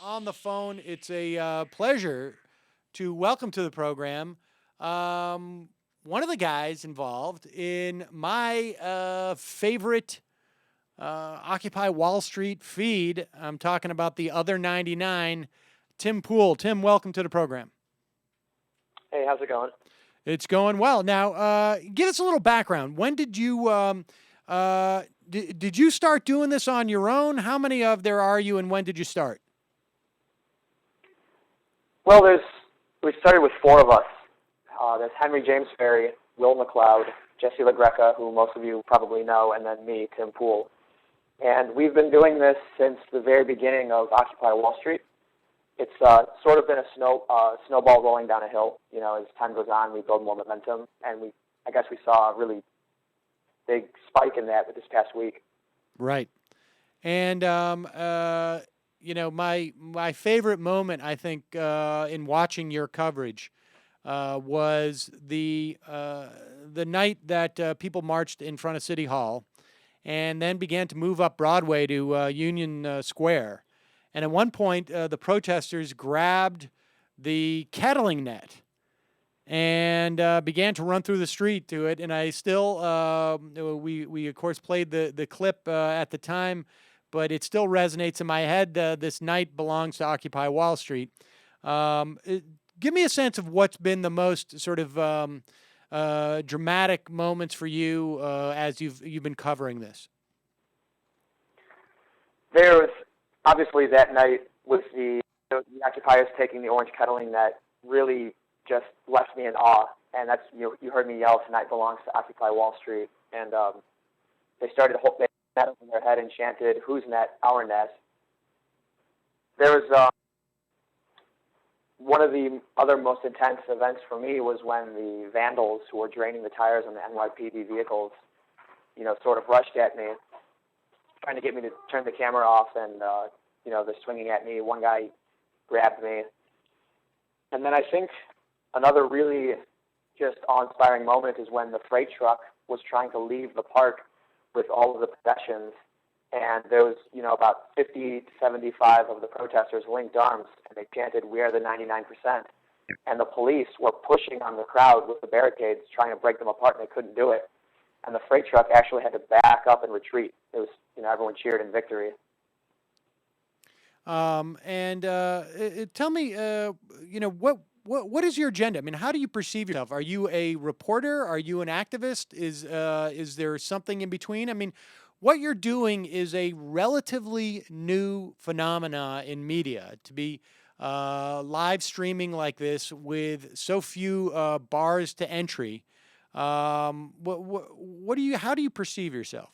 on the phone. It's a pleasure to welcome to the program one of the guys involved in my favorite Occupy Wall Street feed. I'm talking about the other 99, Tim Pool. Tim, welcome to the program. Hey, how's it going? It's going well. Now, give us a little background. When did you did you start doing this on your own? How many of there are you, and when did you start? Well, we started with four of us. There's Henry James Ferry, Will McLeod, Jesse LaGreca, who most of you probably know, and then me, Tim Pool. And we've been doing this since the very beginning of Occupy Wall Street. It's sort of been a snowball rolling down a hill. You know, as time goes on, we build more momentum, and I guess we saw a really big spike in that with this past week. Right. And my favorite moment, I think, in watching your coverage, was the night that people marched in front of City Hall, and then began to move up Broadway to Union Square. And at one point, the protesters grabbed the kettling net and began to run through the street to it. And I still, we of course played the clip at the time, but it still resonates in my head. This night belongs to Occupy Wall Street. Give me a sense of what's been the most sort of dramatic moments for you as you've been covering this. There was obviously that night with the occupiers taking the orange kettling that really just left me in awe. And that's you heard me yell, "Tonight belongs to Occupy Wall Street." And they started to hold net over their head and chanted, "Whose net? Our net." There was one of the other most intense events for me was when the vandals who were draining the tires on the NYPD vehicles, sort of rushed at me, trying to get me to turn the camera off, and they're swinging at me. One guy grabbed me, and then I think another really just awe-inspiring moment is when the freight truck was trying to leave the park with all of the possessions, and there was about 50 to 75 of the protesters linked arms, and they chanted, "We are the 99%." And the police were pushing on the crowd with the barricades, trying to break them apart, and they couldn't do it. And the freight truck actually had to back up and retreat. It was, everyone cheered in victory. Tell me, what is your agenda? I mean, how do you perceive yourself? Are you a reporter? Are you an activist? Is there something in between? I mean, what you're doing is a relatively new phenomena in media, to be live streaming like this with so few bars to entry. How do you perceive yourself?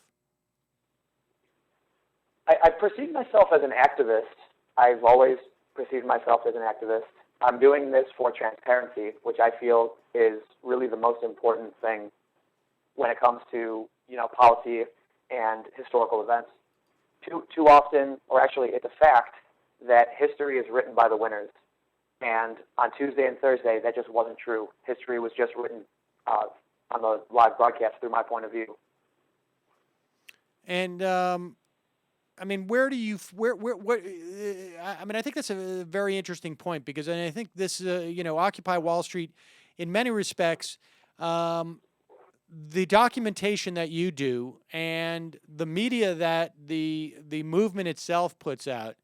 I perceive myself as an activist. I've always perceived myself as an activist. I'm doing this for transparency, which I feel is really the most important thing when it comes to, policy and historical events. Too often, or actually it's a fact, that history is written by the winners. And on Tuesday and Thursday, that just wasn't true. History was just written on the live broadcast through my point of view. And I mean, I think that's a very interesting point, because I think this, Occupy Wall Street, in many respects, the documentation that you do and the media that the movement itself puts out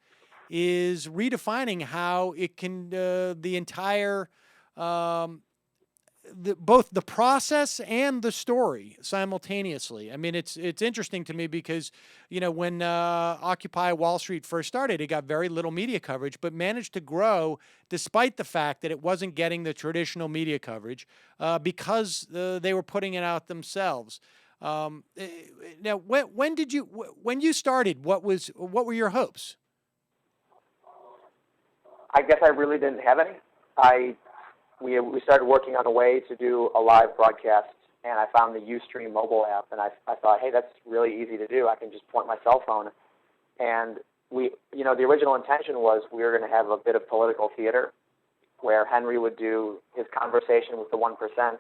is redefining how it can, the entire, both the process and the story simultaneously. I mean, it's interesting to me because, when Occupy Wall Street first started, it got very little media coverage, but managed to grow despite the fact that it wasn't getting the traditional media coverage because they were putting it out themselves. Now, when you started, what were your hopes? I guess I really didn't have any. We started working on a way to do a live broadcast, and I found the Ustream mobile app, and I thought, hey, that's really easy to do. I can just point my cell phone. And the original intention was we were going to have a bit of political theater where Henry would do his conversation with the 1%.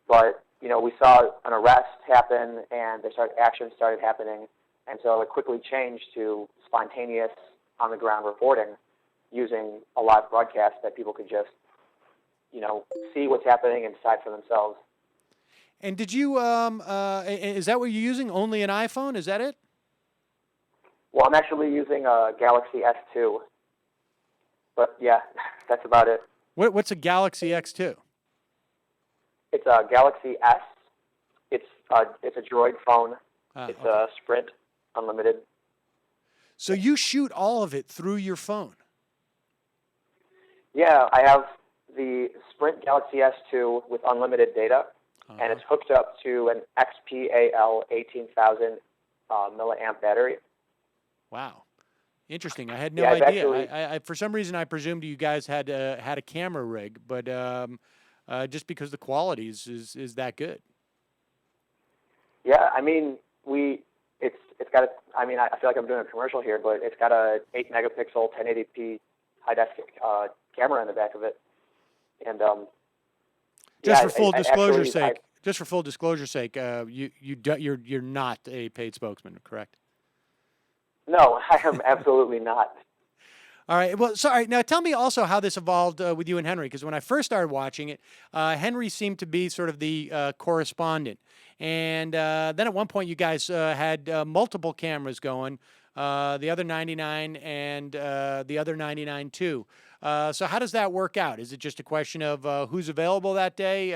But, we saw an arrest happen, and action started happening, and so it quickly changed to spontaneous, on-the-ground reporting. using a live broadcast that people could just, see what's happening and decide for themselves. And did you is that what you're using? Only an iPhone? Is that it? Well, I'm actually using a Galaxy S2, but yeah, that's about it. What's a Galaxy X2? It's a Galaxy S. It's a Droid phone. It's Okay. a Sprint Unlimited. So you shoot all of it through your phone. Yeah, I have the Sprint Galaxy S2 with unlimited data, and it's hooked up to an XPAL 18,000 milliamp battery. Wow, interesting. I had no Yeah, I've idea. actually, I for some reason I presumed you guys had a camera rig, but just because the quality is that good. yeah, I mean, it's got a, I mean, I feel like I'm doing a commercial here, but it's got a 8 megapixel 1080p high def camera in the back of it, and Just yeah, for full I disclosure actually, sake, just for full disclosure sake, you're not a paid spokesman, correct? no, I am absolutely not. All right. Well, sorry. Now, tell me also how this evolved with you and Henry, because when I first started watching it, Henry seemed to be sort of the correspondent, and then at one point you guys had multiple cameras going, the other 99 and the other 99 too. So how does that work out? Is it just a question of who's available that day?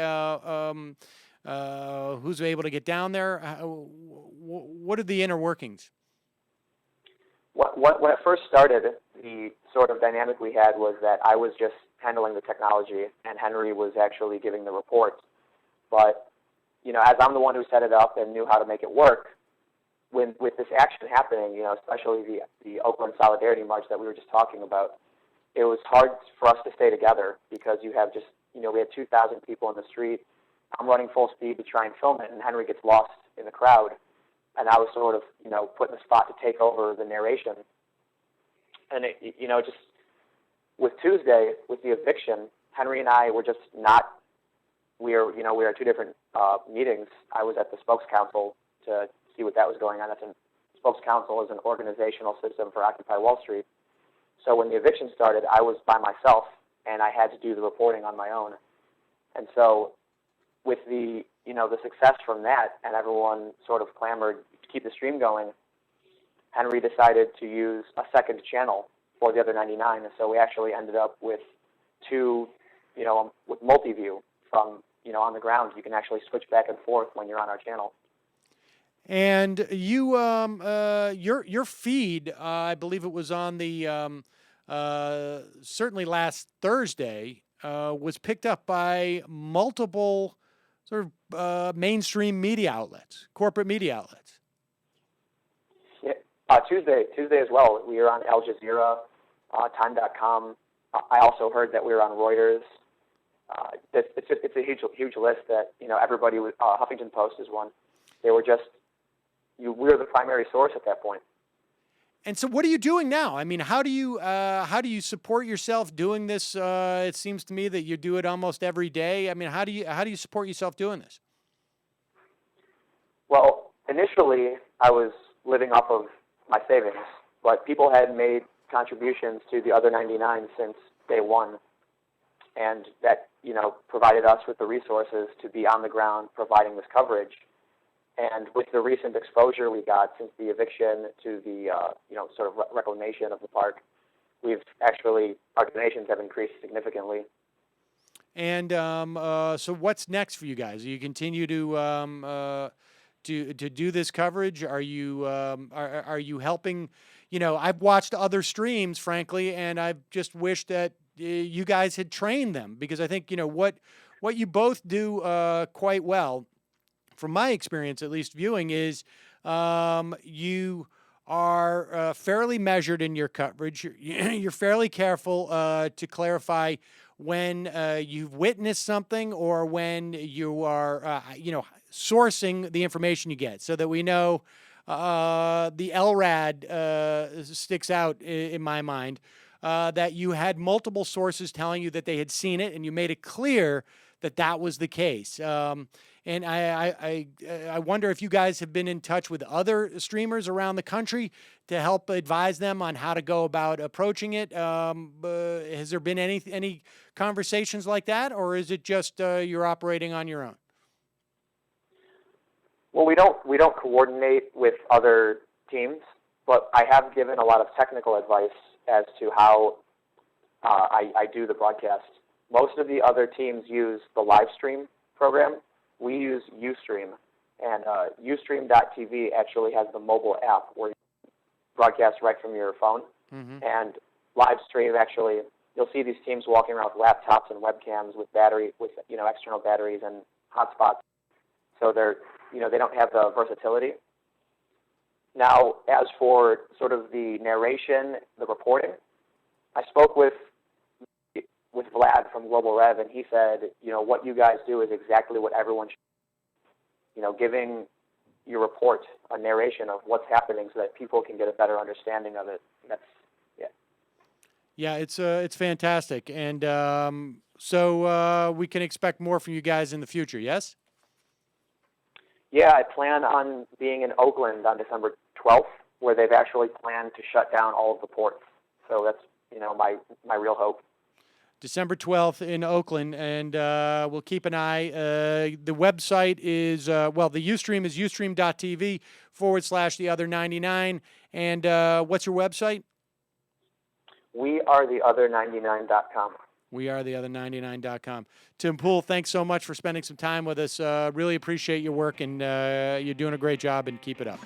Who's able to get down there? What are the inner workings? When it first started, the sort of dynamic we had was that I was just handling the technology, and Henry was actually giving the reports. But as I'm the one who set it up and knew how to make it work, with this action happening, especially the Oakland Solidarity March that we were just talking about, it was hard for us to stay together because you have just we had 2,000 people in the street. I'm running full speed to try and film it, and Henry gets lost in the crowd. And I was sort of, put in the spot to take over the narration. And just with Tuesday, with the eviction, Henry and I were just not. We were at two different meetings. I was at the Spokes Council to see what that was going on. Spokes Council is an organizational system for Occupy Wall Street. So when the eviction started, I was by myself, and I had to do the reporting on my own. And so with the success from that, and everyone sort of clamored to keep the stream going, Henry decided to use a second channel for the other 99. And so we actually ended up with two, with multi-view from, on the ground. You can actually switch back and forth when you're on our channel. And you, your feed, I believe it was on the certainly last Thursday, was picked up by multiple sort of mainstream media outlets, corporate media outlets. Yeah, Tuesday as well. We were on Al Jazeera, Time.com. I also heard that we were on Reuters. It's a huge list that everybody was. Huffington Post is one. They were just we were the primary source at that point. And so, what are you doing now? I mean, how do you support yourself doing this? It seems to me that you do it almost every day. I mean, how do you support yourself doing this? Well, initially, I was living off of my savings, but people had made contributions to the other 99 since day one, and that provided us with the resources to be on the ground providing this coverage. And with the recent exposure we got since the eviction to the sort of reclamation of the park, our donations have increased significantly. And so, what's next for you guys? Do you continue to do this coverage? Are you are you helping? I've watched other streams, frankly, and I've just wished that you guys had trained them, because I think what you both do quite well, from my experience at least viewing, is you are fairly measured in your coverage. You're fairly careful to clarify when you've witnessed something or when you are, sourcing the information you get, so that we know the LRAD sticks out in my mind, that you had multiple sources telling you that they had seen it, and you made it clear that that was the case. And I wonder if you guys have been in touch with other streamers around the country to help advise them on how to go about approaching it. Has there been any conversations like that, or is it just you're operating on your own? Well, we don't coordinate with other teams, but I have given a lot of technical advice as to how I do the broadcast. Most of the other teams use the Livestream program. We use Ustream, and Ustream.tv actually has the mobile app where you broadcast right from your phone. Mm-hmm. And Livestream actually, you'll see these teams walking around with laptops and webcams with external batteries and hotspots. So they don't have the versatility. Now, as for sort of the narration, the reporting, I spoke with Vlad from Global Rev, and he said, what you guys do is exactly what everyone should, giving your report a narration of what's happening so that people can get a better understanding of it. Yeah, it's fantastic, and so we can expect more from you guys in the future. Yes. Yeah, I plan on being in Oakland on December 12th, where they've actually planned to shut down all of the ports. So that's my real hope. December 12th in Oakland, and we'll keep an eye. The website is, the Ustream is ustream.tv/the other 99. And what's your website? wearetheother99.com. wearetheother99.com. Tim Poole, thanks so much for spending some time with us. Really appreciate your work, and you're doing a great job, and keep it up.